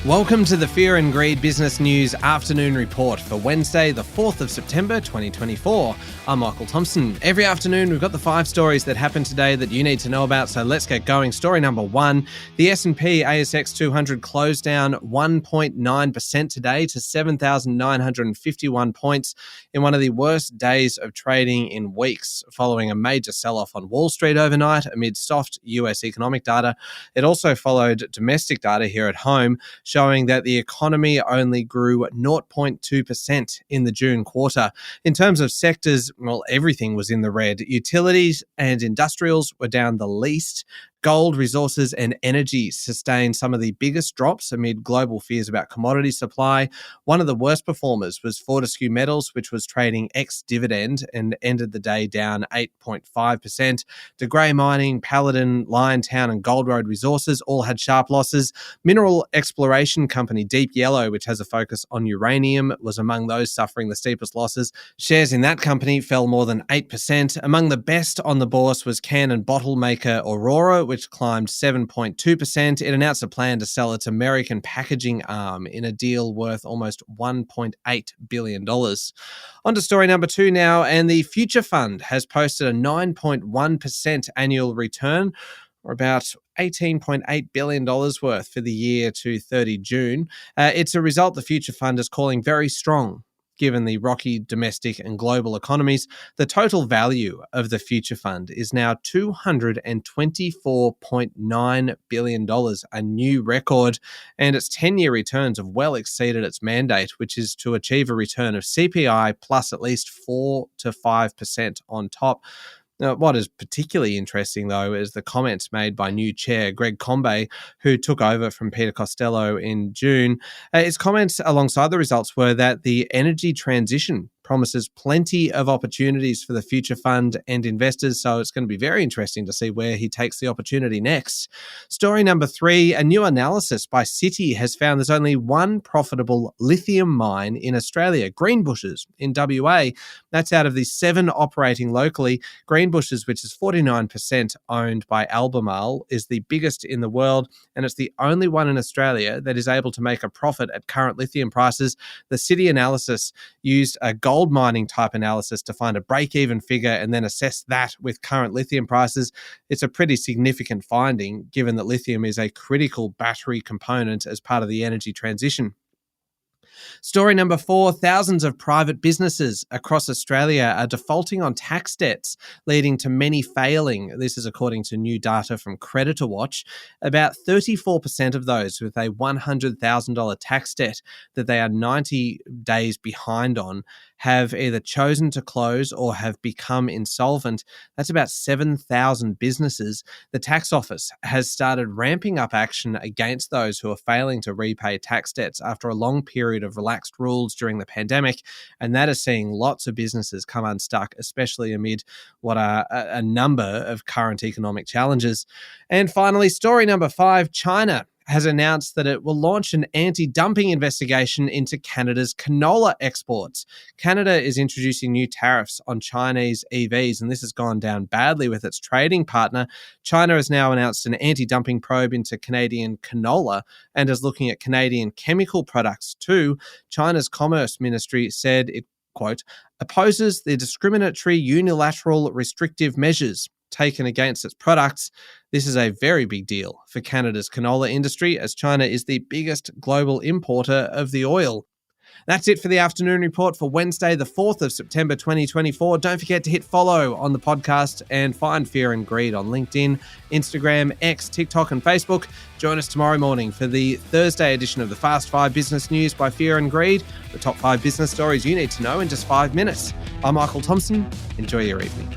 Welcome to the Fear and Greed Business News Afternoon Report for Wednesday, the 4th of September 2024. I'm Michael Thompson. Every afternoon, we've got the 5 stories that happened today that you need to know about, so let's get going. Story number 1, the S&P ASX 200 closed down 1.9% today to 7,951 points in one of the worst days of trading in weeks, following a major sell-off on Wall Street overnight amid soft US economic data. It also followed domestic data here at home, showing that the economy only grew 0.2% in the June quarter. In terms of sectors, well, everything was in the red. Utilities and industrials were down the least. Gold, resources and energy sustained some of the biggest drops amid global fears about commodity supply. One of the worst performers was Fortescue Metals, which was trading ex-dividend and ended the day down 8.5%. De Grey Mining, Paladin, Liontown and Gold Road Resources all had sharp losses. Mineral exploration company Deep Yellow, which has a focus on uranium, was among those suffering the steepest losses. Shares in that company fell more than 8%. Among the best on the bourse was can and bottle maker Aurora, which climbed 7.2%. It announced a plan to sell its American packaging arm in a deal worth almost $1.8 billion. On to story number 2 now, and the Future Fund has posted a 9.1% annual return, or about $18.8 billion worth for the year to 30 June. It's a result the Future Fund is calling very strong. Given the rocky domestic and global economies, the total value of the Future Fund is now $224.9 billion, a new record, and its 10-year returns have well exceeded its mandate, which is to achieve a return of CPI plus at least 4 to 5% on top. Now, what is particularly interesting, though, is the comments made by new chair Greg Combet, who took over from Peter Costello in June. His comments alongside the results were that the energy transition promises plenty of opportunities for the Future Fund and investors, so it's going to be very interesting to see where he takes the opportunity next. Story number 3, a new analysis by Citi has found there's only one profitable lithium mine in Australia, Greenbushes in WA. That's out of the 7 operating locally. Greenbushes, which is 49% owned by Albemarle, is the biggest in the world, and it's the only one in Australia that is able to make a profit at current lithium prices. The Citi analysis used a gold mining type analysis to find a break-even figure and then assess that with current lithium prices. It's a pretty significant finding, given that lithium is a critical battery component as part of the energy transition. Story number 4, thousands of private businesses across Australia are defaulting on tax debts, leading to many failing. This is according to new data from Creditor Watch. About 34% of those with a $100,000 tax debt that they are 90 days behind on have either chosen to close or have become insolvent. That's about 7,000 businesses. The tax office has started ramping up action against those who are failing to repay tax debts after a long period of relaxed rules during the pandemic, and that is seeing lots of businesses come unstuck, especially amid what are a number of current economic challenges. And finally, story number 5, China has announced that it will launch an anti-dumping investigation into Canada's canola exports. Canada is introducing new tariffs on Chinese EVs, and this has gone down badly with its trading partner. China has now announced an anti-dumping probe into Canadian canola and is looking at Canadian chemical products too. China's Commerce Ministry said it, quote, opposes the discriminatory unilateral restrictive measures taken against its products. This is a very big deal for Canada's canola industry, as China is the biggest global importer of the oil. That's it for the afternoon report for Wednesday, the 4th of September 2024. Don't forget to hit follow on the podcast and find Fear and Greed on LinkedIn, Instagram, X, TikTok and Facebook. Join us tomorrow morning for the Thursday edition of the Fast 5 Business News by Fear and Greed, the top 5 business stories you need to know in just 5 minutes. I'm Michael Thompson. Enjoy your evening.